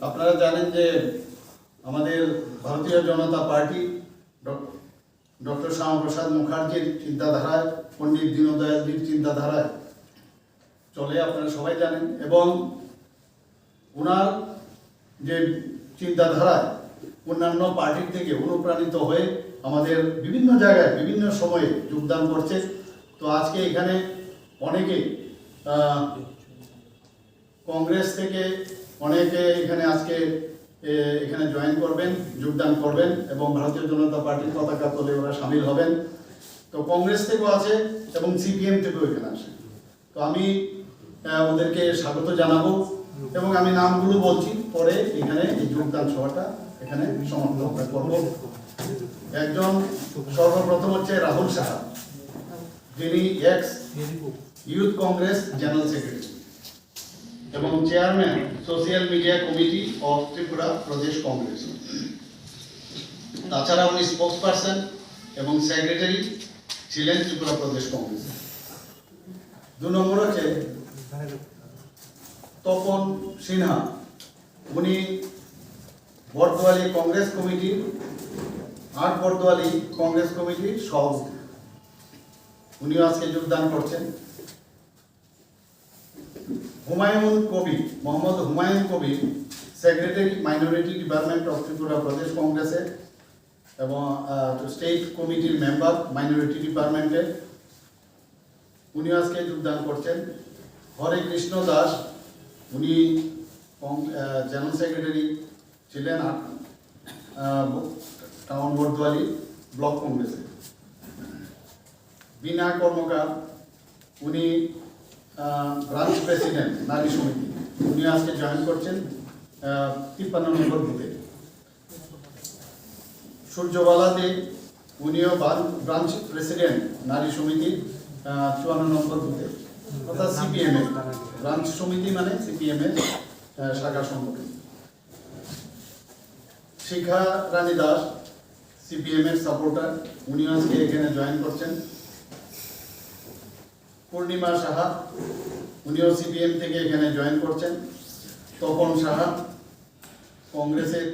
আপনারা জানেন যে আমাদের ভারতীয় জনতা পার্টি ডক্টর শ্যামাপ্রসাদ মুখার্জির চিন্তাধারায়, পণ্ডিত দীনদয়ালজির চিন্তাধারায় চলে, আপনারা সবাই জানেন। এবং ওনার যে চিন্তাধারায় অন্যান্য পার্টির থেকে অনুপ্রাণিত হয়ে আমাদের বিভিন্ন জায়গায় বিভিন্ন সময়ে যোগদান করছে। তো আজকে এখানে অনেকে কংগ্রেস থেকে অনেকে এখানে আজকে এখানে জয়েন করবেন, যোগদান করবেন এবং ভারতীয় জনতা পার্টির পতাকা তলে ওরা সামিল হবেন। তো কংগ্রেস থেকেও আছে এবং সিপিএম থেকেও এখানে আসে। তো আমি ওদেরকে স্বাগত জানাবো এবং আমি নামগুলো বলছি, পরে এখানে এই যোগদান সভাটা এখানে সমাপ্ত করব। একজন সর্বপ্রথম হচ্ছে রাহুল সাহা, যিনি ex youth Congress general secretary এবং chairman social media committee of Tripura Pradesh Congress. তাছাড়া উনি স্পোক্স পার্সন এবং সেক্রেটারি ছিলেন ত্রিপুরা প্রদেশ কংগ্রেস। 2 নম্বর হচ্ছে তপন সিনহা, উনি বর্দোয়ালি কংগ্রেস কমিটির 8 বর্দোয়ালি কংগ্রেস কমিটির সভাপতি, উনিও আজকে যোগদান করছেন। Humayun Kabir, Mohammad Humayun Kabir, secretary minority department of Tripura Pradesh কংগ্রেসের এবং স্টেট কমিটির মেম্বার মাইনরিটি ডিপার্টমেন্টের, উনিও আজকে যোগদান করছেন। হরে কৃষ্ণ দাস, উনি জেনারেল সেক্রেটারি ছিলেন টাউন বর্দোয়ালি ব্লক কংগ্রেসে। বিনা কর্মকার, উনি ব্রাঞ্চ প্রেসিডেন্ট নারী সমিতি, উনি আজকে জয়েন করছেন 53 নম্বর বুথে। সূর্যবালা দে, উনিও ব্রাঞ্চ প্রেসিডেন্ট নারী সমিতি 54 নম্বর বুথে, অর্থাৎ সিপিএম এর ব্রাঞ্চ সমিতি মানে সিপিএম এর শাখা সংগঠন। শিখা রানী দাস, সিপিএম এর সাপোর্টার, উনি আজকে এখানে জয়েন করছেন। পূর্ণিমা সাহা, উনিও সিপিএম থেকে এখানে জয়েন করছেন। তপন সাহা কংগ্রেসের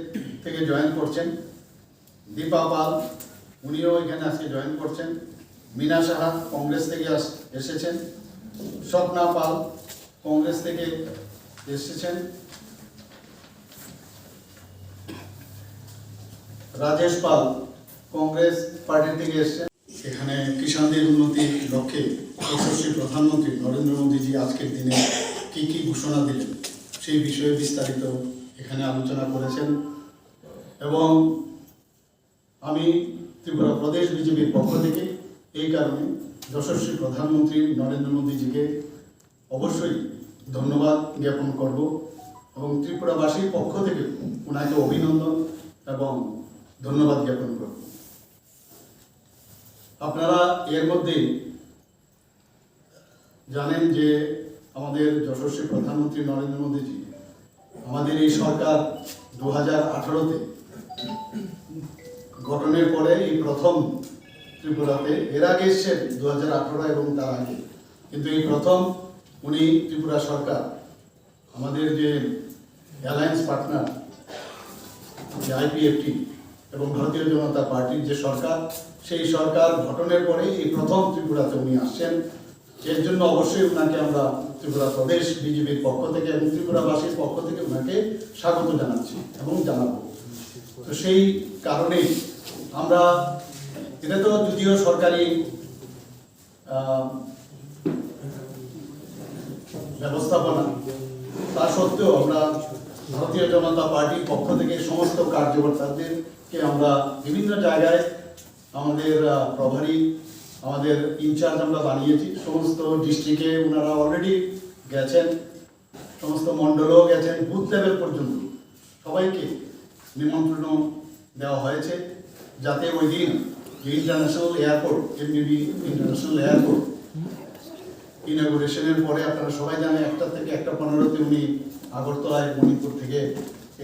থেকে জয়েন করছেন। দীপা পাল, উনিও এখানে আজকে জয়েন করছেন। মিনা সাহা কংগ্রেস থেকে এসেছেন। স্বপ্না পাল কংগ্রেস থেকে এসেছেন। রাজেশ পাল কংগ্রেস পার্টি থেকে এসেছেন। এখানে কিষানদের উন্নতির লক্ষ্যে যশস্বী প্রধানমন্ত্রী নরেন্দ্র মোদীজি আজকের দিনে কি কি ঘোষণা দিলেন সেই বিষয়ে বিস্তারিত এখানে আলোচনা করেছেন। এবং আমি ত্রিপুরা প্রদেশ বিজেপির পক্ষ থেকে এই কারণে যশস্বী প্রধানমন্ত্রী নরেন্দ্র মোদীজিকে অবশ্যই ধন্যবাদ জ্ঞাপন করব এবং ত্রিপুরাবাসীর পক্ষ থেকে ওনাকে অভিনন্দন এবং ধন্যবাদ জ্ঞাপন করব। আপনারা এর মধ্যে জানেন যে আমাদের যশস্বী প্রধানমন্ত্রী নরেন্দ্র মোদীজি আমাদের এই সরকার 2018-তে গঠনের পরে এই প্রথম ত্রিপুরাতে, এর আগে এসছেন 2018 এবং তার আগে, কিন্তু এই প্রথম উনি ত্রিপুরা সরকার আমাদের যে অ্যালায়েন্স পার্টনার যে আইপিএফটি এবং ভারতীয় জনতা পার্টির যে সরকার, সেই সরকার গঠনের পরে এই প্রথম ত্রিপুরাতে উনি আসছেন। এর জন্য অবশ্যই ওনাকে আমরা ত্রিপুরা প্রদেশ বিজেপির পক্ষ থেকে এবং ত্রিপুরাবাসীর পক্ষ থেকে ওনাকে স্বাগত জানাচ্ছি এবং জানাবো। তো সেই কারণে আমরা, এটা তো যদিও সরকারি ব্যবস্থাপনা, তা সত্ত্বেও আমরা ভারতীয় জনতা পার্টির পক্ষ থেকে সমস্ত কার্যকর্তাদেরকে আমরা বিভিন্ন জায়গায় আমাদের প্রভারী, আমাদের ইনচার্জ আমরা বানিয়েছি। সমস্ত ডিস্ট্রিক্টে ওনারা অলরেডি গেছেন, সমস্ত মণ্ডলেও গেছেন, বুথ লেভেল পর্যন্ত সবাইকে নিমন্ত্রণ দেওয়া হয়েছে, যাতে ওই দিন যে ইন্টারন্যাশনাল এয়ারপোর্ট, এমবিবি ইন্টারন্যাশনাল এয়ারপোর্ট ইনঅগুরেশনের পরে, আপনারা সবাই জানেন 1টা থেকে 1:15-তে উনি আগরতলায় মণিপুর থেকে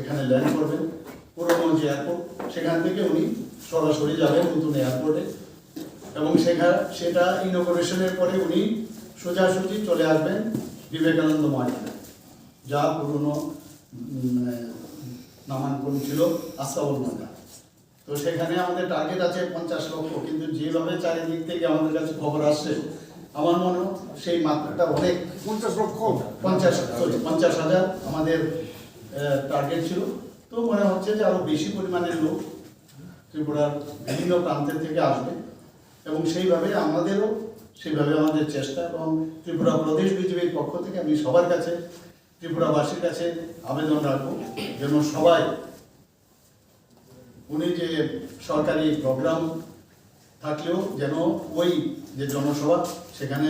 এখানে ল্যান্ড করবেন। পুরোনো যে এয়ারপোর্ট, সেখান থেকে উনি সরাসরি যাবেন নতুন এয়ারপোর্টে এবং সেটা ইনঅগুরেশনের পরে উনি সোজাসুজি চলে আসবেন বিবেকানন্দ ময়দানে, যা পুরনো নামাঙ্কন ছিল আস্তাবল ময়দান। তো সেখানে আমাদের টার্গেট আছে 50 লক্ষ, কিন্তু যেভাবে চারিদিক থেকে আমাদের কাছে খবর আসছে আমার মনে হয় সেই মাত্রাটা অনেক 50,000 আমাদের টার্গেট ছিল। তো মনে হচ্ছে যে আরো বেশি পরিমাণের লোক ত্রিপুরার বিভিন্ন প্রান্তের থেকে আসবে এবং সেইভাবে আমাদের চেষ্টা, এবং ত্রিপুরা প্রদেশ বিজেপির পক্ষ থেকে আমি সবার কাছে, ত্রিপুরাবাসীর কাছে আবেদন রাখবো যেন সবাই উনি যে সরকারি প্রোগ্রাম থাকলেও যেন ওই যে জনসভা সেখানে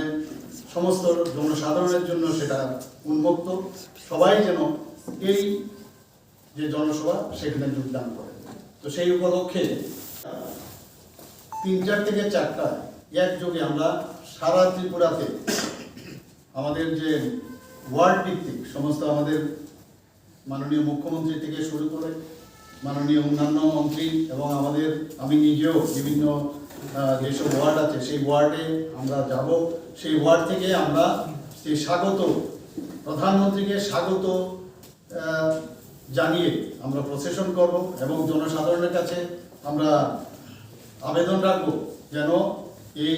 সমস্ত জনসাধারণের জন্য সেটা উন্মুক্ত, সবাই যেন এই যে জনসভা সেখানে যোগদান করে। তো সেই উপলক্ষে 3টা থেকে 4টা একযোগে আমরা সারা ত্রিপুরাতে আমাদের যে ওয়ার্ড ভিত্তিক সমস্ত আমাদের মাননীয় মুখ্যমন্ত্রী থেকে শুরু করে মাননীয় অন্যান্য মন্ত্রী এবং আমি নিজেও বিভিন্ন যেসব ওয়ার্ড আছে সেই ওয়ার্ডে আমরা যাব। সেই ওয়ার্ড থেকে আমরা সেই প্রধানমন্ত্রীকে স্বাগত জানিয়ে আমরা প্রসেশন করব এবং জনসাধারণের কাছে আমরা আবেদন রাখবো যেন এই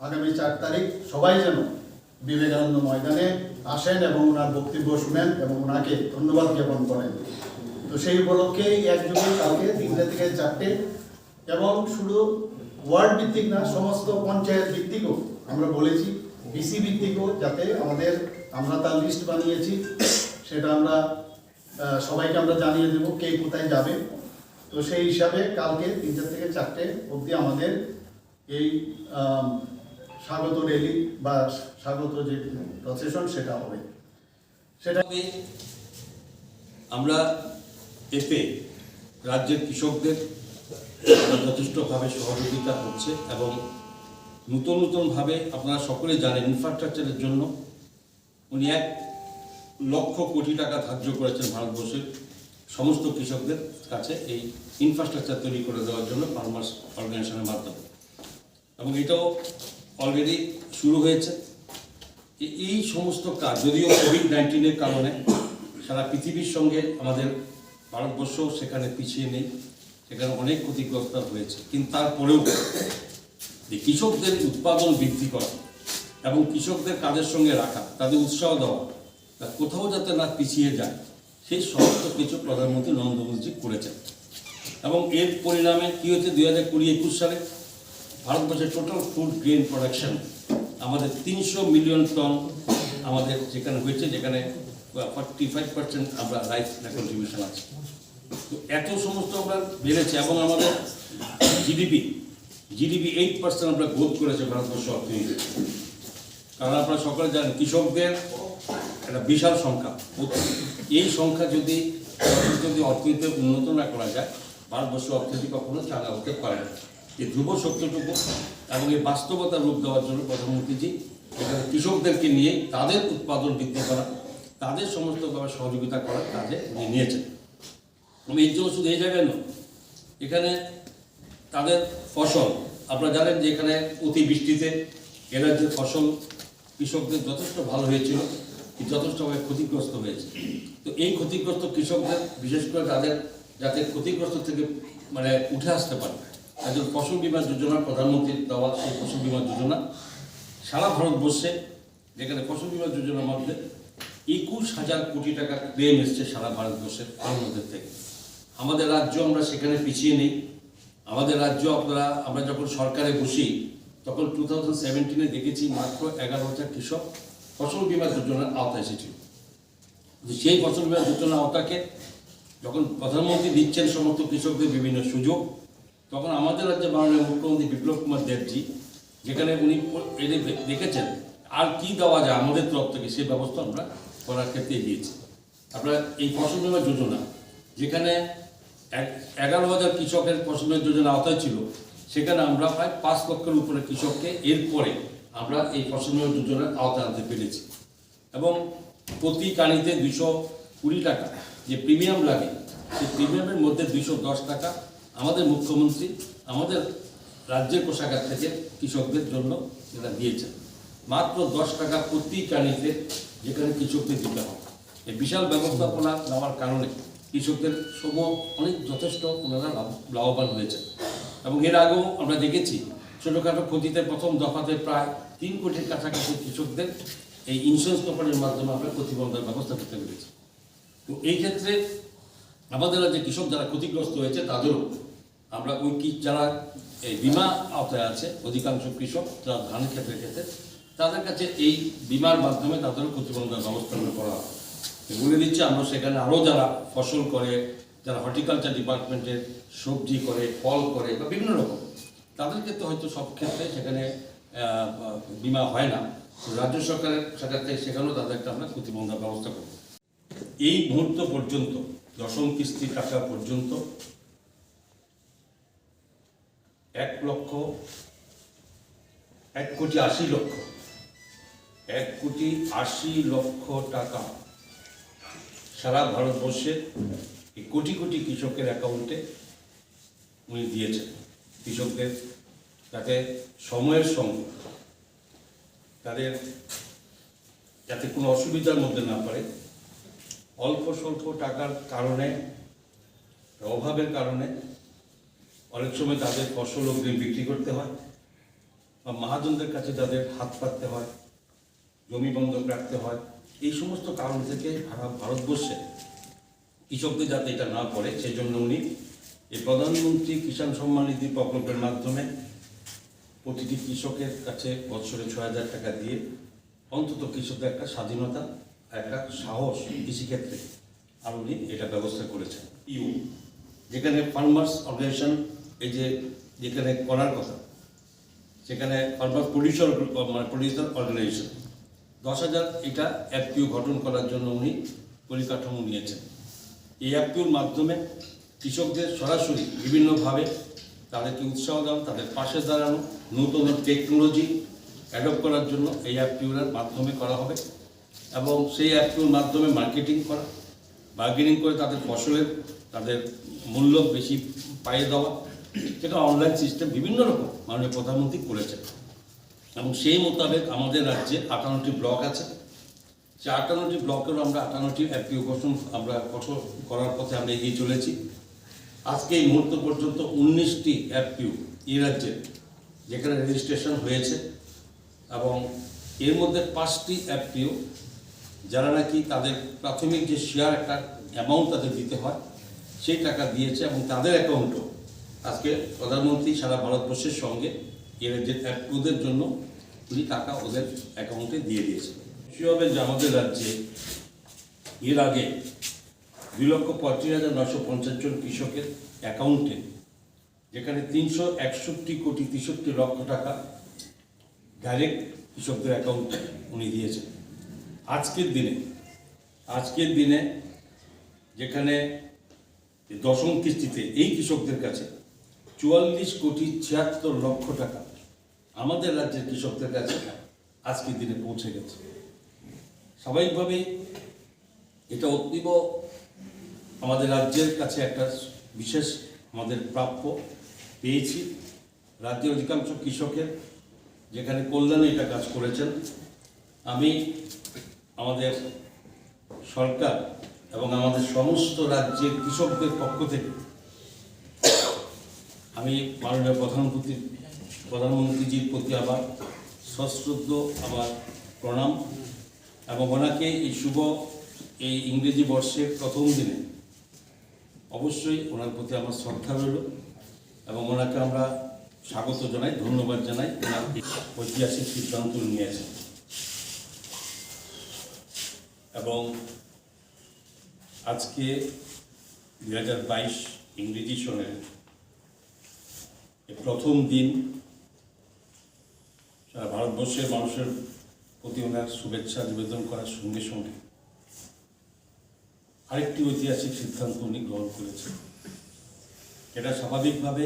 আগামী 4 তারিখ সবাই যেন বিবেকানন্দ ময়দানে আসেন এবং ওনার বক্তব্য শুনেন এবং ওনাকে ধন্যবাদ জ্ঞাপন করেন। তো সেই উপলক্ষে একযোগে কালকে 3টে থেকে 4টে, এবং শুধু ওয়ার্ড ভিত্তিক না, সমস্ত পঞ্চায়েত ভিত্তিকও আমরা বলেছি, বিসি ভিত্তিকও, যাতে আমরা তার লিস্ট বানিয়েছি, সেটা আমরা সবাইকে আমরা জানিয়ে দেবো কে কোথায় যাবে। তো সেই হিসাবে কালকে 3টে থেকে 4টে অবধি আমাদের এই স্বাগত র্যালি বা স্বাগত যে প্রসেশন সেটা হবে। সেটা আমরা এতে রাজ্যের কৃষকদের যথেষ্টভাবে সহযোগিতা করছে এবং নতুনভাবে আপনারা সকলে জানেন ইনফ্রাস্ট্রাকচারের জন্য উনি 1 লক্ষ কোটি টাকা ধার্য করেছেন ভারতবর্ষের সমস্ত কৃষকদের কাছে এই ইনফ্রাস্ট্রাকচার তৈরি করে দেওয়ার জন্য ফার্মার্স অর্গানাইজেশনের মাধ্যমে, এবং এটাও অলরেডি শুরু হয়েছে। এই সমস্ত কাজ যদিও কোভিড-19-এর কারণে সারা পৃথিবীর সঙ্গে আমাদের ভারতবর্ষ সেখানে পিছিয়ে নেই, সেখানে অনেক ক্ষতিগ্রস্ত হয়েছে, কিন্তু তারপরেও যে কৃষকদের উৎপাদন বৃদ্ধি করা এবং কৃষকদের কাজের সঙ্গে রাখা, তাদের উৎসাহ দেওয়া, তা কোথাও যাতে না পিছিয়ে যায় সেই সমস্ত কিছু প্রধানমন্ত্রী নরেন্দ্র মোদীজি করেছেন। এবং এর পরিণামে কী হচ্ছে, 2020-21 সালে ভারতবর্ষের টোটাল ফুড গ্রেন প্রোডাকশন আমাদের 300 মিলিয়ন টন আমাদের যেখানে হয়েছে, যেখানে 45% আমরা রাইস কন্ট্রিবিউশন আছে। তো এত সমস্ত আমরা বেড়েছে এবং আমাদের জিডিপি 8% আমরা গ্রোথ করেছে ভারতবর্ষ অর্থনীতি। কারণ আপনারা সকলে জানেন কৃষকদের একটা বিশাল সংখ্যা, এই সংখ্যা যদি অর্থনীতি উন্নত না করা যায় ভারতবর্ষ অর্থনীতি কখনো চাঙ্গা হতে পারে না। এই ধ্রুব সত্যটুকু এবং এই বাস্তবতা রূপ দেওয়ার জন্য প্রধানমন্ত্রীজি এখানে কৃষকদেরকে নিয়ে তাদের উৎপাদন বৃদ্ধি করা, তাদের সমস্তভাবে সহযোগিতা করার কাজে উনি নিয়েছেন। আমি এর জন্য শুধু এই জায়গায় নয়, এখানে তাদের ফসল আপনারা জানেন যে এখানে অতিবৃষ্টিতে এ রাজ্যের ফসল কৃষকদের যথেষ্ট ভালো হয়েছিল, যথেষ্টভাবে ক্ষতিগ্রস্ত হয়েছে। তো এই ক্ষতিগ্রস্ত কৃষকদের বিশেষ করে তাদের যাতে ক্ষতিগ্রস্ত থেকে উঠে আসতে পারে তার জন্য ফসল বীমা যোজনা, প্রধানমন্ত্রীর দেওয়া সেই ফসল বীমা যোজনা সারা ভারতবর্ষে, যেখানে ফসল বীমা যোজনার মধ্যে 21,000 কোটি টাকা ক্লেম এসছে সারা ভারতবর্ষের ফার্মারদের থেকে। আমাদের রাজ্য আমরা সেখানে পিছিয়ে নেই। আমাদের রাজ্য আমরা যখন সরকারে বসি তখন 2017-এ দেখেছি মাত্র 11,000 কৃষক ফসল বীমা যোজনার আওতায় এসেছিল। সেই ফসল বীমা যোজনার আওতাকে যখন প্রধানমন্ত্রী দিচ্ছেন সমস্ত কৃষকদের বিভিন্ন সুযোগ, তখন আমাদের রাজ্যে মাননীয় মুখ্যমন্ত্রী বিপ্লব কুমার দেবজি যেখানে উনি দেখেছেন আর কি দেওয়া যায় আমাদের তরফ থেকে, সেই ব্যবস্থা আমরা করার ক্ষেত্রে এগিয়েছি। আপনারা এই ফসল বীমা যোজনা যেখানে 11,000 কৃষকের ফসল বীমা যোজনা আওতায় ছিল, সেখানে আমরা প্রায় 5 লক্ষের উপরে কৃষককে এরপরে আমরা এই ফসল বীমা যোজনার আওতায় আনতে পেরেছি। এবং প্রতি কানিতে 220 টাকা যে প্রিমিয়াম লাগে, সেই প্রিমিয়ামের মধ্যে 210 টাকা আমাদের মুখ্যমন্ত্রী আমাদের রাজ্যের কোষাগার থেকে কৃষকদের জন্য এটা দিয়েছেন। মাত্র 10 টাকা প্রতি কানিতে যেখানে কৃষকদের দিতে হবে। এই বিশাল ব্যবস্থাপনা নেওয়ার কারণে কৃষকদের অনেক যথেষ্ট ওনারা লাভবান হয়েছে। এবং এর আগেও আমরা দেখেছি ছোটোখাটো ক্ষতিতে প্রথম দফাতে প্রায় 3 কোটির কাছাকাছি কৃষকদের এই ইন্স্যুরেন্স কোম্পানির মাধ্যমে আমরা ক্ষতিপূরণের ব্যবস্থা করতে পেরেছি। তো এই ক্ষেত্রে আমাদের রাজ্যে কৃষক যারা ক্ষতিগ্রস্ত হয়েছে তাদেরও আমরা যারা এই বিমা আওতায় আছে, অধিকাংশ কৃষক যারা ধানের ক্ষেত্রে তাদের কাছে এই বিমার মাধ্যমে তাদেরও ক্ষতিপূরণের ব্যবস্থা করা হয়। বলে দিচ্ছি, আমরা সেখানে আরও যারা ফসল করে, যারা হর্টিকালচার ডিপার্টমেন্টের সবজি করে, ফল করে বা বিভিন্ন রকম, তাদের ক্ষেত্রে হয়তো সব ক্ষেত্রে সেখানে বিমা হয় না। রাজ্য সরকারের থেকে সেখানেও তাদেরকে আমরা ক্ষতিপূরণের ব্যবস্থা করব। এই মুহূর্ত পর্যন্ত দশম কিস্তি টাকা পর্যন্ত 1,80,00,000 টাকা সারা ভারতবর্ষে এই কোটি কোটি কৃষকের অ্যাকাউন্টে উনি দিয়েছেন। কৃষকদের যাতে সময়ের সঙ্গে তাদের যাতে কোনো অসুবিধার মধ্যে না পড়ে, অল্প স্বল্প টাকার কারণে, অভাবের কারণে অনেক সময় তাদের ফসল অগ্রিম বিক্রি করতে হয় বা মহাজনদের কাছে তাদের হাত পাততে হয়, জমি বন্ধক রাখতে হয়। এই সমস্ত কারণ থেকে ভারতবর্ষে কৃষকদের যাতে এটা না পড়ে, সেই জন্য উনি এই প্রধানমন্ত্রী কিষাণ সম্মান নিধি প্রকল্পের মাধ্যমে প্রতিটি কৃষকের কাছে বছরে 6,000 টাকা দিয়ে অন্তত কৃষকদের একটা স্বাধীনতা, একটা সাহস কৃষিক্ষেত্রে আর উনি এটা ব্যবস্থা করেছেন। যেখানে ফার্মার্স অর্গানাইজেশন যেখানে করার কথা, সেখানে ফার্মার প্রডিউসার অর্গানাইজেশন 10,000 এটা এফপিও গঠন করার জন্য উনি পরিকাঠামো নিয়েছেন। এই এফপিওর মাধ্যমে কৃষকদের সরাসরি বিভিন্নভাবে তাদেরকে উৎসাহ দেওয়া, তাদের পাশে দাঁড়ানো, নতুন টেকনোলজি অ্যাডপ্ট করার জন্য এই এফপিওর মাধ্যমে করা হবে। এবং সেই এফপিওর মাধ্যমে মার্কেটিং করা, বার্গেনিং করে তাদের ফসলের তাদের মূল্য বেশি পাইয়ে দেওয়া, সেটা অনলাইন সিস্টেম বিভিন্ন রকম মাননীয় প্রধানমন্ত্রী করেছেন। এবং সেই মোতাবেক আমাদের রাজ্যে 58টি ব্লক আছে। সেই 58টি ব্লকেরও আমরা 58টি এফপিও গঠন করার পথে আমরা এগিয়ে চলেছি। আজকে এই মুহূর্ত পর্যন্ত 19টি এফপিও এই রাজ্যে যেখানে রেজিস্ট্রেশন হয়েছে, এবং এর মধ্যে 5টি এফপিও যারা নাকি তাদের প্রাথমিক যে শেয়ার একটা অ্যামাউন্ট তাদের দিতে হয় সেই টাকা দিয়েছে, এবং তাদের অ্যাকাউন্টও আজকে প্রধানমন্ত্রী সারা ভারতবর্ষের সঙ্গে এর যে এফপিওদের জন্য উনি টাকা ওদের অ্যাকাউন্টে দিয়ে দিয়েছে। খুশি হবে যে আমাদের রাজ্যে এর আগে 2,35,950 জন কৃষকের অ্যাকাউন্টে, যেখানে 361,63,00,000 টাকা ডাইরেক্ট কৃষকদের অ্যাকাউন্টে উনি দিয়েছেন। আজকের দিনে যেখানে দশম কিস্তিতে এই কৃষকদের কাছে 44,76,00,000 টাকা আমাদের রাজ্যের কৃষকদের কাছে আজকের দিনে পৌঁছে গেছে। স্বাভাবিকভাবেই এটা অতীব আমাদের রাজ্যের কাছে একটা বিশেষ আমাদের প্রাপ্য পেয়েছি। রাজ্যের অধিকাংশ কৃষকের যেখানে কল্যাণে এটা কাজ করেছেন, আমি আমাদের সরকার এবং আমাদের সমস্ত রাজ্যের কৃষকদের পক্ষ থেকে আমি মাননীয় প্রধানমন্ত্রীজির প্রতি আবার সশ্রদ্ধ আমার প্রণাম, এবং ওনাকে এই ইংরেজি বর্ষের প্রথম দিনে অবশ্যই ওনার প্রতি আমার শ্রদ্ধা রইল, এবং ওনাকে আমরা স্বাগত জানাই, ধন্যবাদ জানাই। ওনার ঐতিহাসিক সিদ্ধান্ত নিয়েছেন, এবং আজকে 2022 ইংরেজি সনের প্রথম দিন সারা ভারতবর্ষের মানুষের প্রতি ওনার শুভেচ্ছা নিবেদন করার সঙ্গে সঙ্গে আরেকটি ঐতিহাসিক সিদ্ধান্ত উনি গ্রহণ করেছেন। এটা স্বাভাবিকভাবে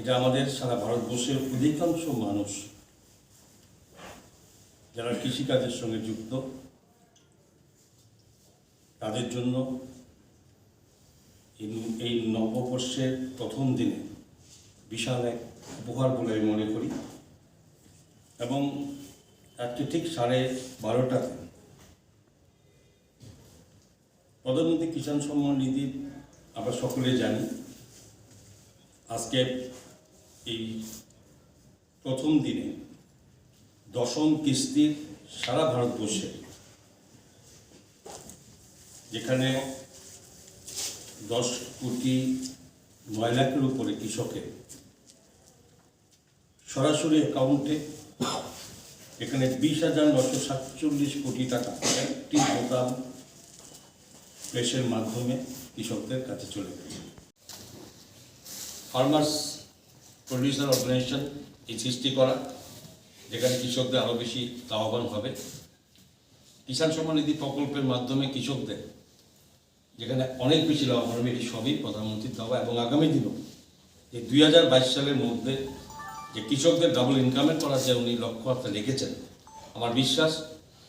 এটা আমাদের সারা ভারতবর্ষের অধিকাংশ মানুষ যারা কৃষিকাজের সঙ্গে যুক্ত তাদের জন্য এই নববর্ষের প্রথম দিনে বিশাল এক উপহার বলে আমি মনে করি। এবং আজকে ঠিক 12:30 প্রধানমন্ত্রী কিষাণ সম্মান নিধি আমরা সকলে জানি। আজকে এই প্রথম দিনে দশম কিস্তির সারা ভারতবর্ষে, যেখানে 10,09,00,000-এর উপরে কৃষকের সরাসরি অ্যাকাউন্টে, এখানে 20,947 কোটি টাকা একটি বোতাম প্রেসের মাধ্যমে কৃষকদের কাছে চলে গেছে। ফার্মার্স প্রডিউসার অর্গানাইজেশন এই সৃষ্টি করা, যেখানে কৃষকদের আরও বেশি লাভবান হবে। কিষাণ সম্মান নিধি প্রকল্পের মাধ্যমে কৃষকদের যেখানে অনেক বেশি লাভবান হবে, এটি সবই প্রধানমন্ত্রীর দেওয়া। এবং আগামী দিনও যে 2022 সালের মধ্যে যে কৃষকদের ডাবল ইনকামের করার যে উনি লক্ষ্য আপনারা রেখেছেন, আমার বিশ্বাস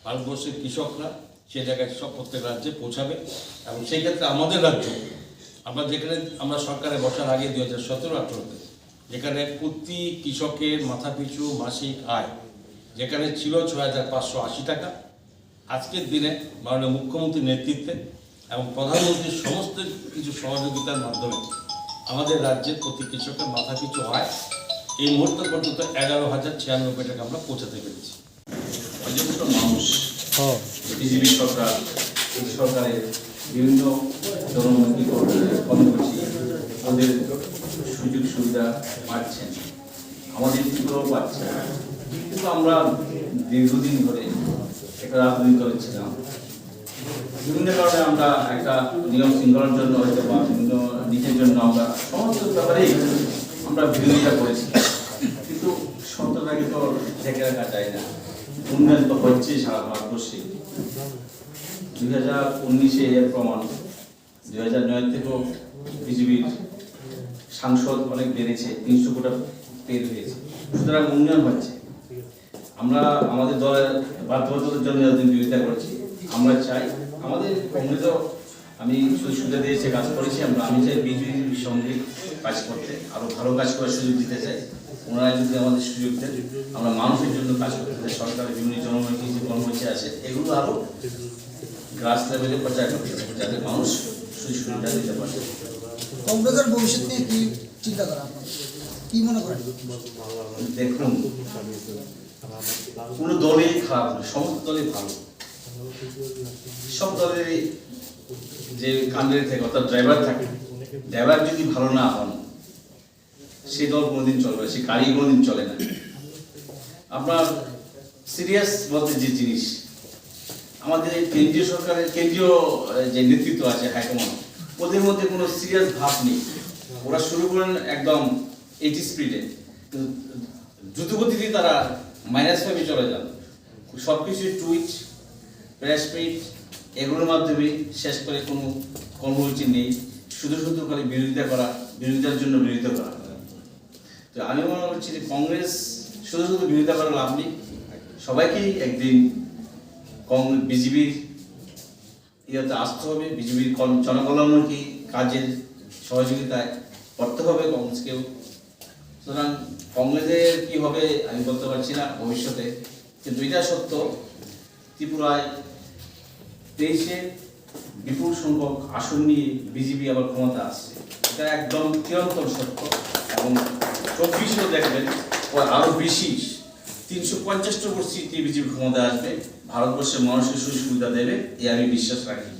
ভারতবর্ষের কৃষকরা সে জায়গায় সব প্রত্যেক রাজ্যে পৌঁছাবে। এবং সেই ক্ষেত্রে আমাদের রাজ্য, আমরা সরকারে বসার আগে 2017-18-তে যেখানে প্রতি কৃষকের মাথাপিছু মাসিক আয় যেখানে ছিল 6,580 টাকা, আজকের দিনে মাননীয় মুখ্যমন্ত্রীর নেতৃত্বে এবং প্রধানমন্ত্রীর সমস্ত কিছু সহযোগিতার মাধ্যমে আমাদের রাজ্যের প্রতি কৃষকের মাথাপিছু আয় এই মুহূর্ত পর্যন্ত 11,096 টাকা আমরা পৌঁছাতে পেরেছি। পর্যন্ত মানুষ বিজেপি সরকার, এই সরকারের বিভিন্ন জনমুখী কর্মসূচি ওদের সুযোগ সুবিধা পাচ্ছেন, আমাদের দিকেও পাচ্ছে। কিন্তু আমরা দীর্ঘদিন ধরে একটা রাজনৈতিক দলে ছিলাম, বিভিন্ন কারণে আমরা একটা নিয়ম শৃঙ্খলার জন্য হয়তো বা বিভিন্ন নীতির জন্য আমরা সমস্ত ব্যাপারেই আমরা বিরোধিতা করেছি। কিন্তু সত্যটাকে তো ঢেকে রাখা যায় না, উন্নয়ন তো হচ্ছে সারা ভারতবর্ষে। 2019-এ এর প্রমাণ, 2009 থেকেও বিজেপির সাংসদ অনেক বেড়েছে, 300 কোটি পের হয়েছে। সুতরাং উন্নয়ন হচ্ছে। আমরা আমাদের দলের বাধ্যবাধকতার জন্য যাদের বিরোধিতা করছি, আমরা চাই আমাদের কংগ্রেসও, আমি সুবিধা দিয়েছে কাজ করেছি, আমি চাই বিজেপির সঙ্গে কাজ করতে, আরো ভালো কাজ করার সুযোগ দিতে চাই। ওনারা যদি আমাদের সুযোগ দেন, আমরা মানুষের জন্য কাজ করতে চাই। সরকারের বিভিন্ন জনমুখী যে কর্মসূচি আছে এগুলো আরো গ্রাস লেভেলে প্রচার করতে হবে, যাতে মানুষ সুযোগ সুবিধা দিতে পারে। কংগ্রেসের ভবিষ্যৎ নিয়ে কি চিন্তা করা আপনার, কি মনে করেন? দেখুন, কোনো দলই খারাপ নয়, সমস্ত দলই ভালো। সব দলের যে কান্ডারি থাকে অর্থাৎ ড্রাইভার থাকে, ড্রাইভার যদি ভালো না হন সেই দল কোনোদিন চলবে, সেই গাড়ি কোনোদিন চলে না। আপনার সিরিয়াস বলতে যে জিনিস, আমাদের কেন্দ্রীয় সরকারের কেন্দ্রীয় যে নেতৃত্ব আছে, হাইকমান্ড, ওদের মধ্যে কোনো সিরিয়াস ভাব নেই। ওরা শুরু করেন একদম 80 স্পিডে, দ্রুতগতিতে তারা -5-এ চলে যান। সব কিছু টুইট, প্রেস মিট এগুলোর মাধ্যমে শেষ করে কোনো কর্মসূচি নেই, শুধু খালি বিরোধিতা করা, বিরোধিতার জন্য বিরোধিতা করা। তো আমি মনে করছি যে কংগ্রেস শুধু বিরোধিতা করা লাভ নেই, সবাইকেই একদিন বিজেপির ইয়েতে আসতে হবে, বিজেপির জনকল্যাণমুখী কাজের সহযোগিতায় করতে হবে কংগ্রেসকেও। সুতরাং কংগ্রেসের কি হবে আমি বলতে পারছি না ভবিষ্যতে, কিন্তু এটা সত্য, ত্রিপুরায় 23-এ বিপুল সংখ্যক আসন নিয়ে বিজেপি আবার ক্ষমতা আসছে, এটা একদম চিরন্তন সত্য। এবং 24-এও দেখবেন আরো বেশি 350টা সিটে বিজেপি ক্ষমতা আসবে, ভারতবর্ষের মানুষের সুযোগ সুবিধা দেবে, এই আমি বিশ্বাস রাখি।